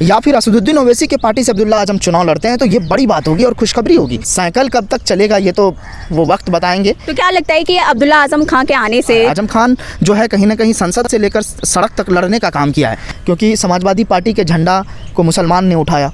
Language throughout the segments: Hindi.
या फिर असदुद्दीन ओवैसी के पार्टी से अब्दुल्ला आजम चुनाव लड़ते हैं तो ये बड़ी बात होगी और खुशखबरी होगी। साइकिल कब तक चलेगा ये तो वो वक्त बताएंगे। तो क्या लगता है कि अब्दुल्ला आजम खान के आने से आजम खान जो है कहीं ना कहीं संसद से लेकर सड़क तक लड़ने का काम किया है, क्योंकि समाजवादी पार्टी के झंडा को मुसलमान ने उठाया।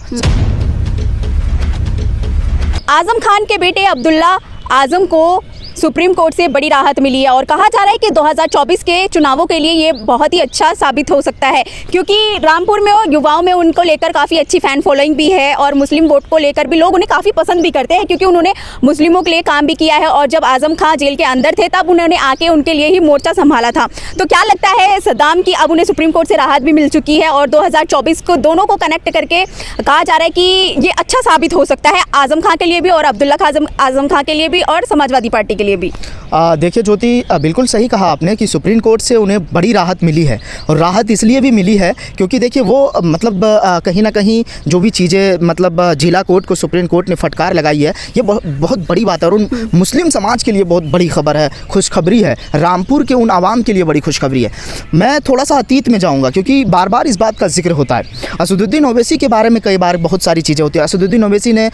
आजम खान के बेटे अब्दुल्ला आजम को सुप्रीम कोर्ट से बड़ी राहत मिली है और कहा जा रहा है कि 2024 के चुनावों के लिए ये बहुत ही अच्छा साबित हो सकता है, क्योंकि रामपुर में और युवाओं में उनको लेकर काफ़ी अच्छी फ़ैन फॉलोइंग भी है और मुस्लिम वोट को लेकर भी लोग उन्हें काफ़ी पसंद भी करते हैं, क्योंकि उन्होंने मुस्लिमों के लिए काम भी किया है और जब आजम खान जेल के अंदर थे तब उन्होंने आके उनके लिए ही मोर्चा संभाला था। तो क्या लगता है सद्दाम की अब उन्हें सुप्रीम कोर्ट से राहत भी मिल चुकी है और 2024 को दोनों को कनेक्ट करके कहा जा रहा है कि ये अच्छा साबित हो सकता है आजम खान के लिए भी और अब्दुल्ला आजम खान के लिए भी और समाजवादी पार्टी के लिए भी। देखिए ज्योति, बिल्कुल सही कहा आपने कि सुप्रीम कोर्ट से उन्हें बड़ी राहत मिली है और राहत इसलिए भी मिली है क्योंकि देखिए वो मतलब कहीं ना कहीं जो भी चीज़ें मतलब जिला कोर्ट को सुप्रीम कोर्ट ने फटकार लगाई है, ये बहुत बड़ी बात है और उन मुस्लिम समाज के लिए बहुत बड़ी खबर है, खुशखबरी है। रामपुर के उन आवाम के लिए बड़ी खुशखबरी है। मैं थोड़ा सा अतीत में जाऊँगा क्योंकि बार बार इस बात का जिक्र होता है। असदुद्दीन ओवैसी के बारे में कई बार बहुत सारी चीज़ें होती हैं। असदुद्दीन ओवैसी ने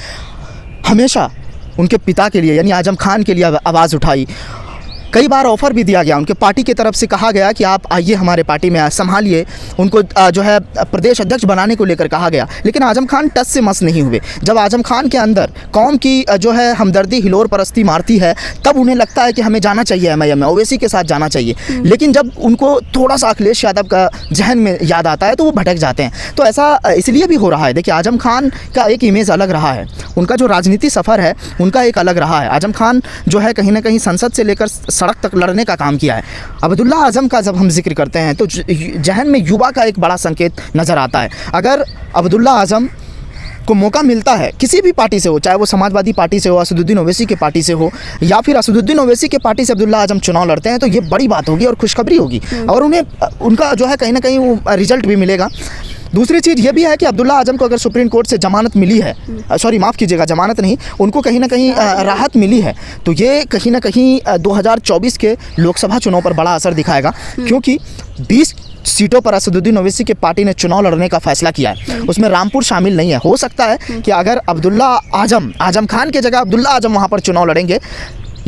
हमेशा उनके पिता के लिए यानी आजम खान के लिए आवाज़ उठाई। कई बार ऑफ़र भी दिया गया, उनके पार्टी की तरफ से कहा गया कि आप आइए हमारे पार्टी में संभालिए, उनको जो है प्रदेश अध्यक्ष बनाने को लेकर कहा गया, लेकिन आजम खान टस से मस नहीं हुए। जब आजम खान के अंदर कौम की जो है हमदर्दी हिलोर परस्ती मारती है तब उन्हें लगता है कि हमें जाना चाहिए एमआईएम में, ओवैसी के साथ जाना चाहिए, लेकिन जब उनको थोड़ा सा अखिलेश यादव का जहन में याद आता है तो वो भटक जाते हैं। तो ऐसा इसलिए भी हो रहा है। देखिए आजम खान का एक इमेज अलग रहा है, उनका जो राजनीति सफ़र है उनका एक अलग रहा है। आजम खान जो है कहीं ना कहीं संसद से लेकर सड़क तक लड़ने का काम किया है। अब्दुल्ला आजम का जब हम जिक्र करते हैं तो जहन में युवा का एक बड़ा संकेत नज़र आता है। अगर अब्दुल्ला आजम को मौका मिलता है किसी भी पार्टी से हो, चाहे वो समाजवादी पार्टी से हो, असदुद्दीन ओवैसी के पार्टी से हो, या फिर असदुद्दीन ओवैसी के पार्टी से अब्दुल्ला आजम चुनाव लड़ते हैं तो ये बड़ी बात होगी और खुशखबरी होगी और उन्हें उनका जो है कहीं ना कहीं वो रिजल्ट भी मिलेगा। दूसरी चीज़ ये भी है कि अब्दुल्ला आजम को अगर सुप्रीम कोर्ट से जमानत मिली है, सॉरी माफ़ कीजिएगा, जमानत नहीं, उनको कहीं ना कहीं राहत मिली है, तो ये कहीं ना कहीं 2024 के लोकसभा चुनाव पर बड़ा असर दिखाएगा, क्योंकि 20 सीटों पर असदुद्दीन ओवैसी के पार्टी ने चुनाव लड़ने का फैसला किया है। उसमें रामपुर शामिल नहीं है। हो सकता है कि अगर अब्दुल्ला आजम खान के जगह अब्दुल्ला आजम वहाँ पर चुनाव लड़ेंगे,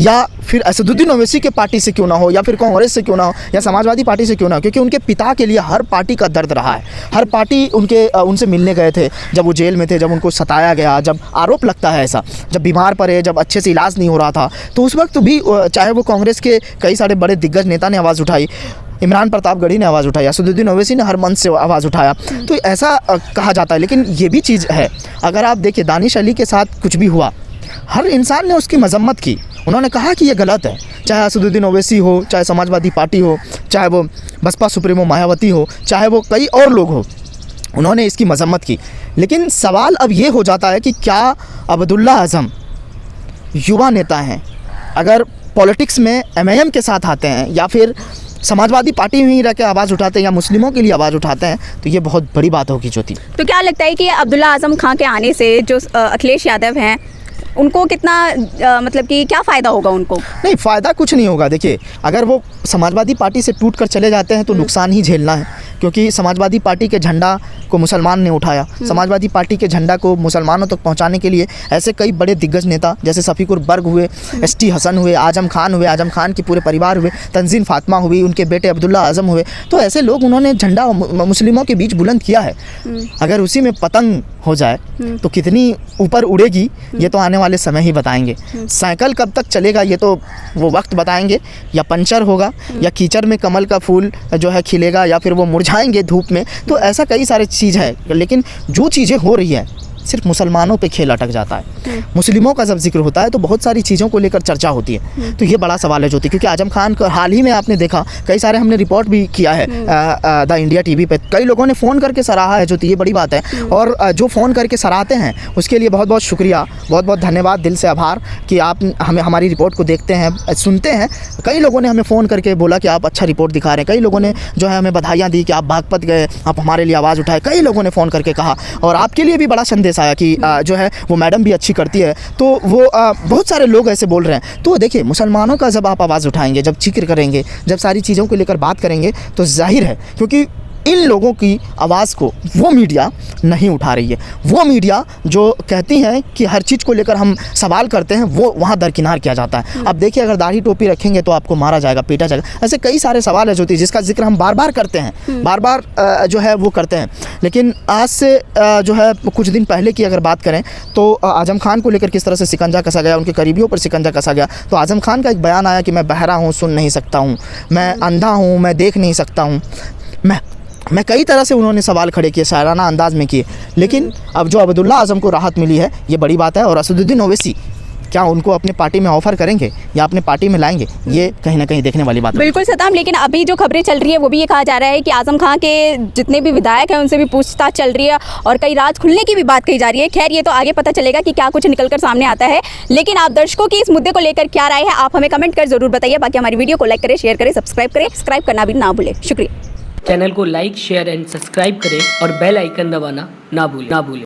या फिर असदुद्दीन ओवैसी के पार्टी से क्यों ना हो, या फिर कांग्रेस से क्यों ना हो, या समाजवादी पार्टी से क्यों ना हो, क्योंकि उनके पिता के लिए हर पार्टी का दर्द रहा है। हर पार्टी उनसे मिलने गए थे जब वो जेल में थे, जब उनको सताया गया, जब आरोप लगता है ऐसा, जब बीमार पड़े, जब अच्छे से इलाज नहीं हो रहा था, तो उस वक्त भी चाहे वो कांग्रेस के कई सारे बड़े दिग्गज नेता ने आवाज़ उठाई, इमरान प्रतापगढ़ी ने आवाज़ उठाई, असदुद्दीन ओवैसी ने हर मंच से आवाज़ उठाया। तो ऐसा कहा जाता है। लेकिन ये भी चीज़ है, अगर आप देखिए दानिश अली के साथ कुछ भी हुआ, हर इंसान ने उसकी मजम्मत की, उन्होंने कहा कि ये गलत है, चाहे असदुद्दीन ओवैसी हो, चाहे समाजवादी पार्टी हो, चाहे वो बसपा सुप्रीमो मायावती हो, चाहे वो कई और लोग हो, उन्होंने इसकी मजम्मत की। लेकिन सवाल अब ये हो जाता है कि क्या अब्दुल्ला आजम युवा नेता हैं, अगर पॉलिटिक्स में एमआईएम के साथ आते हैं या फिर समाजवादी पार्टी में ही रह के आवाज़ उठाते हैं या मुस्लिमों के लिए आवाज़ उठाते हैं, तो ये बहुत बड़ी बात होगी ज्योति। तो क्या लगता है कि अब्दुल्ला आजम खान के आने से जो अखिलेश यादव हैं उनको कितना मतलब कि क्या फ़ायदा होगा उनको? नहीं, फ़ायदा कुछ नहीं होगा। देखिए अगर वो समाजवादी पार्टी से टूट कर चले जाते हैं तो नुकसान ही झेलना है, क्योंकि समाजवादी पार्टी के झंडा को मुसलमान ने उठाया। समाजवादी पार्टी के झंडा को मुसलमानों तक पहुंचाने के लिए ऐसे कई बड़े दिग्गज नेता जैसे शफीकुर बर्ग हुए, एसटी हसन हुए, आजम खान के पूरे परिवार हुए, तंजीन फातिमा हुई, उनके बेटे अब्दुल्ला आजम हुए, तो ऐसे लोग उन्होंने झंडा मुस्लिमों के बीच बुलंद किया है। अगर उसी में पतंग हो जाए तो कितनी ऊपर उड़ेगी ये तो आने वाले समय ही बताएंगे। साइकिल कब तक चलेगा ये तो वो वक्त बताएंगे, या पंचर होगा या कीचड़ में कमल का फूल जो है खिलेगा या फिर वो मुरझाएंगे धूप में, तो ऐसा कई सारे चीज़ है। लेकिन जो चीज़ें हो रही है सिर्फ मुसलमानों पे खेल अटक जाता है। मुस्लिमों का जब जिक्र होता है तो बहुत सारी चीज़ों को लेकर चर्चा होती है, तो ये बड़ा सवाल है ज्योति, क्योंकि आजम खान को हाल ही में आपने देखा, कई सारे हमने रिपोर्ट भी किया है द इंडिया टीवी पे, कई लोगों ने फ़ोन करके सराहा है ज्योति, ये बड़ी बात है। और जो फ़ोन करके सराहते हैं उसके लिए बहुत बहुत शुक्रिया, बहुत बहुत धन्यवाद, दिल से आभार कि आप हमें हमारी रिपोर्ट को देखते हैं, सुनते हैं। कई लोगों ने हमें फ़ोन करके बोला कि आप अच्छा रिपोर्ट दिखा रहे हैं, कई लोगों ने जो है हमें बधाइयाँ दी कि आप बागपत गए, आप हमारे लिए आवाज़ उठाए, कई लोगों ने फ़ोन करके कहा। और आपके लिए भी बड़ा संदेश आया कि जो है वो मैडम भी अच्छी करती है, तो वो बहुत सारे लोग ऐसे बोल रहे हैं। तो देखिए मुसलमानों का जब आप आवाज़ उठाएंगे, जब जिक्र करेंगे, जब सारी चीज़ों को लेकर बात करेंगे तो जाहिर है, क्योंकि इन लोगों की आवाज़ को वो मीडिया नहीं उठा रही है। वो मीडिया जो कहती हैं कि हर चीज़ को लेकर हम सवाल करते हैं, वो वहाँ दरकिनार किया जाता है। अब देखिए, अगर दाढ़ी टोपी रखेंगे तो आपको मारा जाएगा, पीटा जाएगा, ऐसे कई सारे सवाल है ज्योति, जिसका जिक्र हम बार बार करते हैं, बार बार जो है वो करते हैं। लेकिन आज से जो है कुछ दिन पहले की अगर बात करें तो आजम खान को लेकर किस तरह से शिकंजा कसा गया, उनके करीबियों पर शिकंजा कसा गया। तो आजम खान का एक बयान आया कि मैं बहरा हूँ, सुन नहीं सकता हूँ, मैं अंधा हूँ, मैं देख नहीं सकता हूँ, मैं कई तरह से उन्होंने सवाल खड़े किए, शायराना अंदाज में किए। लेकिन अब जो अब्दुल्ला आज़म को राहत मिली है, ये बड़ी बात है। और असदुद्दीन ओवैसी क्या उनको अपने पार्टी में ऑफर करेंगे या अपने पार्टी में लाएंगे, ये कहीं ना कहीं देखने वाली बात है। बिल्कुल सताम, लेकिन अभी जो खबरें चल रही है वो भी ये कहा जा रहा है कि आजम खान के जितने भी विधायक हैं उनसे भी पूछताछ चल रही है और कई राज खुलने की भी बात कही जा रही है। खैर, ये तो आगे पता चलेगा कि क्या कुछ निकलकर सामने आता है। लेकिन आप दर्शकों की इस मुद्दे को लेकर क्या राय है, आप हमें कमेंट कर जरूर बताइए। बाकी हमारी वीडियो को लाइक करें, शेयर करें, सब्सक्राइब करना भी ना भूलें। शुक्रिया। चैनल को लाइक, शेयर एंड सब्सक्राइब करें और बेल आइकन दबाना ना भूलें।